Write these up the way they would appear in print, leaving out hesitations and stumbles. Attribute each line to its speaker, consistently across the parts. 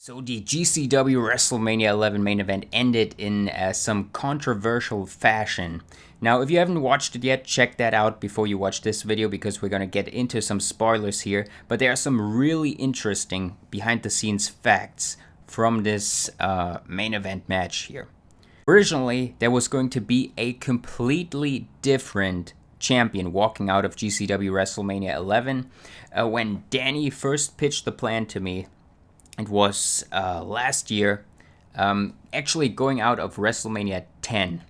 Speaker 1: So the GCW Wrestlemania 11 main event ended in some controversial fashion. Now, if you haven't watched it yet, check that out before you watch this video because we're going to get into some spoilers here. But there are some really interesting behind-the-scenes facts from this main event match here. Originally, there was going to be a completely different champion walking out of GCW Wrestlemania 11. When Danny first pitched the plan to me, it was last year, actually going out of WrestleMania 10.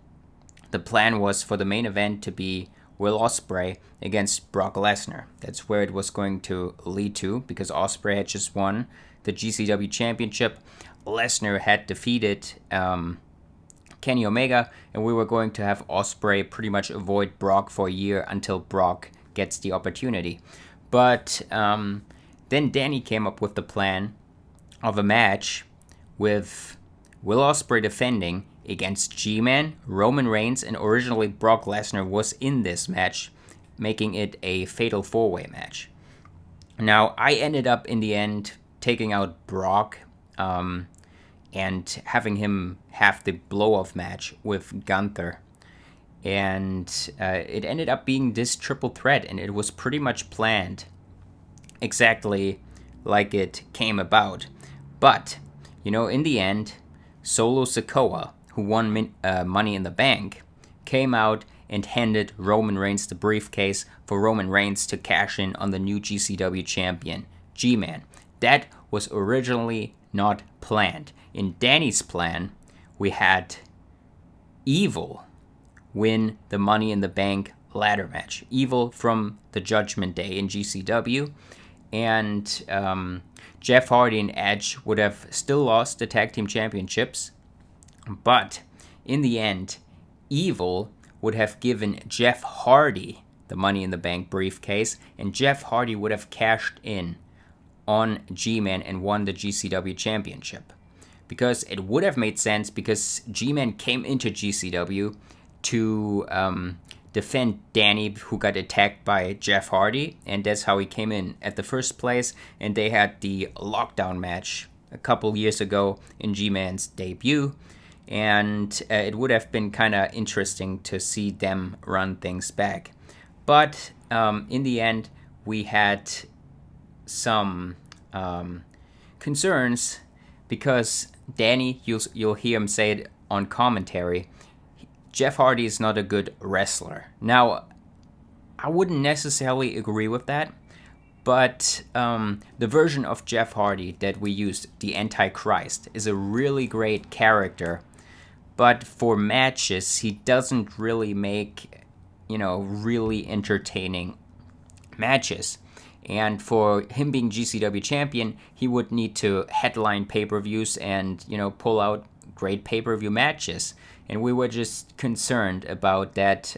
Speaker 1: The plan was for the main event to be Will Ospreay against Brock Lesnar. That's where it was going to lead to, because Ospreay had just won the GCW Championship. Lesnar had defeated Kenny Omega, and we were going to have Ospreay pretty much avoid Brock for a year until Brock gets the opportunity. But then Danny came up with the plan of a match with Will Ospreay defending against G-Man, Roman Reigns, and originally Brock Lesnar was in this match, making it a fatal four-way match. Now, I ended up in the end taking out Brock and having him have the blow-off match with Gunther. And it ended up being this triple threat, and it was pretty much planned exactly like it came about. But, in the end, Solo Sikoa, who won Money in the Bank, came out and handed Roman Reigns the briefcase for Roman Reigns to cash in on the new GCW champion, G-Man. That was originally not planned. In Danny's plan, we had Evil win the Money in the Bank ladder match. Evil from the Judgment Day in GCW. And Jeff Hardy and Edge would have still lost the tag team championships, but in the end, Evil would have given Jeff Hardy the Money in the Bank briefcase, and Jeff Hardy would have cashed in on G-Man and won the GCW championship. Because it would have made sense, because G-Man came into GCW to defend Danny, who got attacked by Jeff Hardy, and that's how he came in at the first place. And they had the lockdown match a couple years ago in G-Man's debut, and it would have been kind of interesting to see them run things back. But in the end, we had some concerns, because Danny, you'll hear him say it on commentary, Jeff Hardy is not a good wrestler. Now, I wouldn't necessarily agree with that, but the version of Jeff Hardy that we used, the Antichrist, is a really great character, but for matches, he doesn't really make, really entertaining matches. And for him being GCW champion, he would need to headline pay-per-views and, pull out great pay-per-view matches. And we were just concerned about that,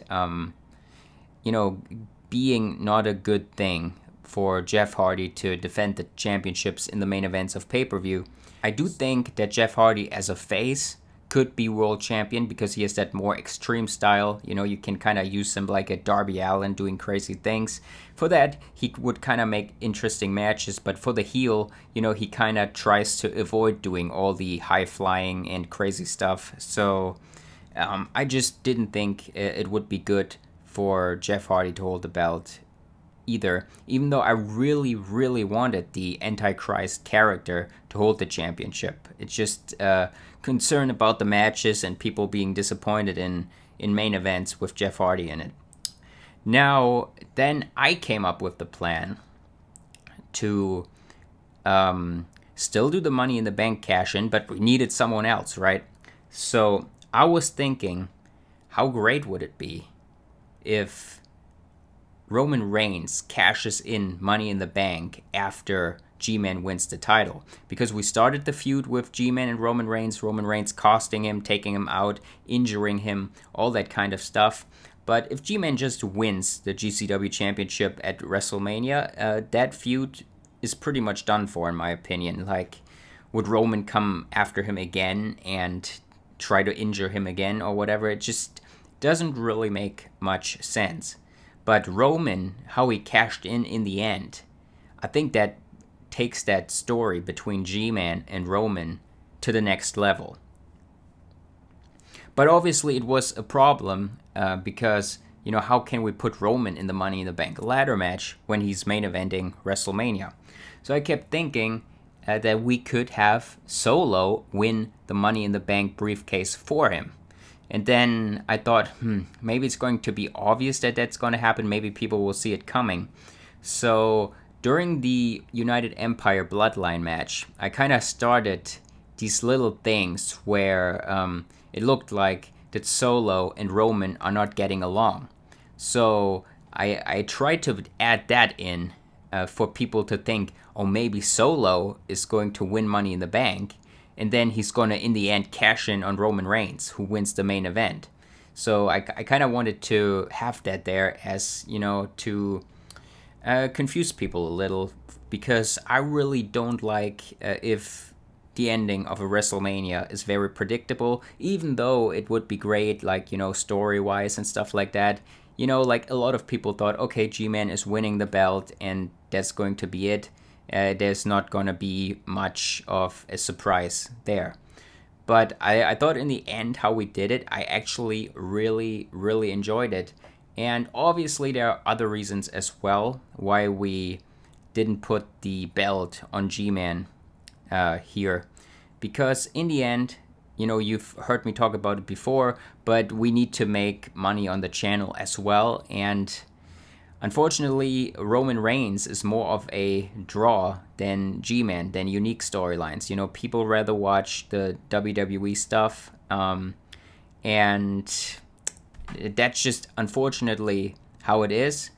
Speaker 1: being not a good thing for Jeff Hardy to defend the championships in the main events of pay-per-view. I do think that Jeff Hardy as a face could be world champion, because he has that more extreme style. You can kind of use him like a Darby Allin doing crazy things. For that, he would kind of make interesting matches, but for the heel, he kind of tries to avoid doing all the high-flying and crazy stuff. So I just didn't think it would be good for Jeff Hardy to hold the belt either, even though I really, really wanted the Antichrist character to hold the championship. It's just concern about the matches and people being disappointed in main events with Jeff Hardy in it. Now, then I came up with the plan to still do the Money in the Bank cash-in, but we needed someone else, right? So I was thinking, how great would it be if Roman Reigns cashes in Money in the Bank after G-Man wins the title? Because we started the feud with G-Man and Roman Reigns costing him, taking him out, injuring him, all that kind of stuff. But if G-Man just wins the GCW Championship at WrestleMania, that feud is pretty much done for, in my opinion. Like, would Roman come after him again and try to injure him again or whatever? It just doesn't really make much sense. But Roman, how he cashed in the end, I think that takes that story between G-Man and Roman to the next level. But obviously it was a problem because, how can we put Roman in the Money in the Bank ladder match when he's main eventing WrestleMania? So I kept thinking that we could have Solo win the Money in the Bank briefcase for him. And then I thought, maybe it's going to be obvious that that's going to happen. Maybe people will see it coming. So during the United Empire Bloodline match, I kind of started these little things where it looked like that Solo and Roman are not getting along. So I tried to add that in for people to think, oh, maybe Solo is going to win Money in the Bank, and then he's going to, in the end, cash in on Roman Reigns, who wins the main event. So I kind of wanted to have that there as, to confuse people a little, because I really don't like if the ending of a WrestleMania is very predictable, even though it would be great, like, story-wise and stuff like that. Like a lot of people thought, okay, G-Man is winning the belt and that's going to be it. There's not going to be much of a surprise there. But I thought in the end how we did it, I actually really, really enjoyed it. And obviously there are other reasons as well why we didn't put the belt on G-Man here. Because in the end, you've heard me talk about it before, but we need to make money on the channel as well. And unfortunately, Roman Reigns is more of a draw than G-Man, than unique storylines. People rather watch the WWE stuff. And that's just unfortunately how it is.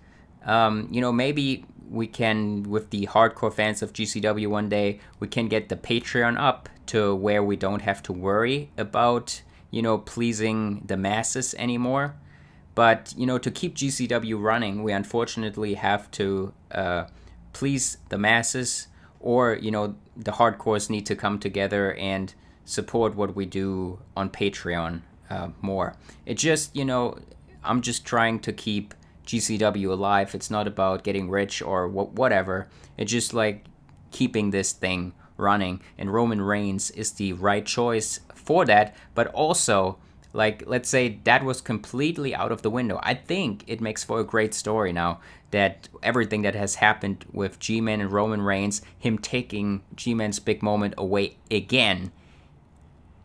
Speaker 1: Maybe we can, with the hardcore fans of GCW one day, we can get the Patreon up to where we don't have to worry about, pleasing the masses anymore. But, to keep GCW running, we unfortunately have to please the masses, or, the hardcores need to come together and support what we do on Patreon more. It just, I'm just trying to keep GCW alive. It's not about getting rich or whatever. It's just like keeping this thing running, and Roman Reigns is the right choice for that. But also, like, let's say that was completely out of the window. I think it makes for a great story now, that everything that has happened with G-Man and Roman Reigns, him taking G-Man's big moment away again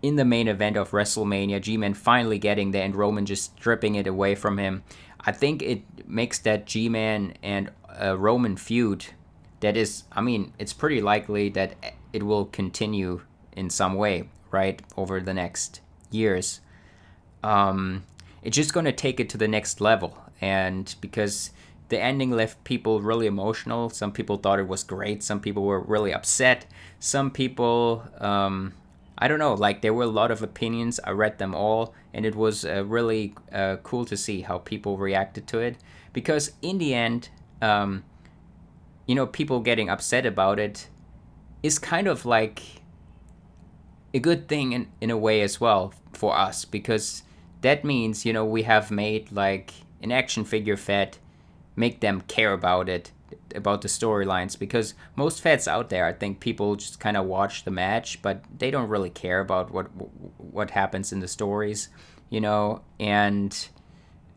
Speaker 1: in the main event of WrestleMania, G-Man finally getting there and Roman just stripping it away from him. I think it makes that G-Man and Roman feud, that is, it's pretty likely that it will continue in some way, right, over the next years. It's just going to take it to the next level. And because the ending left people really emotional, some people thought it was great, some people were really upset, some people, I don't know, like there were a lot of opinions. I read them all, and it was really cool to see how people reacted to it. Because in the end, people getting upset about it is kind of like a good thing in a way as well for us, because that means, we have made like an action figure fed, make them care about it, about the storylines, because most feds out there, I think people just kind of watch the match, but they don't really care about what happens in the stories, and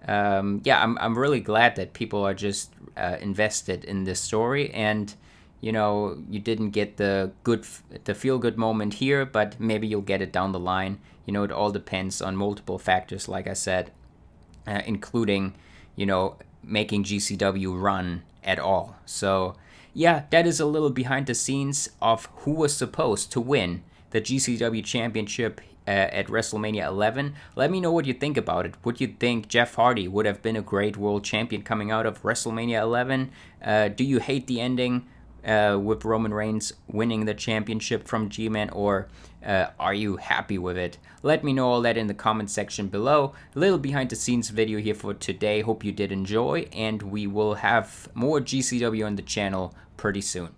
Speaker 1: I'm really glad that people are just invested in this story. And you didn't get the feel good moment here, but maybe you'll get it down the line. It all depends on multiple factors, like I said, including making GCW run at all. So yeah, that is a little behind the scenes of who was supposed to win the GCW Championship at WrestleMania 11. Let me know what you think about it. Would you think Jeff Hardy would have been a great world champion coming out of WrestleMania 11? Do you hate the ending with Roman Reigns winning the championship from G-Man, or are you happy with it? Let me know all that in the comment section below. A little behind the scenes video here for today. Hope you did enjoy, and we will have more GCW on the channel pretty soon.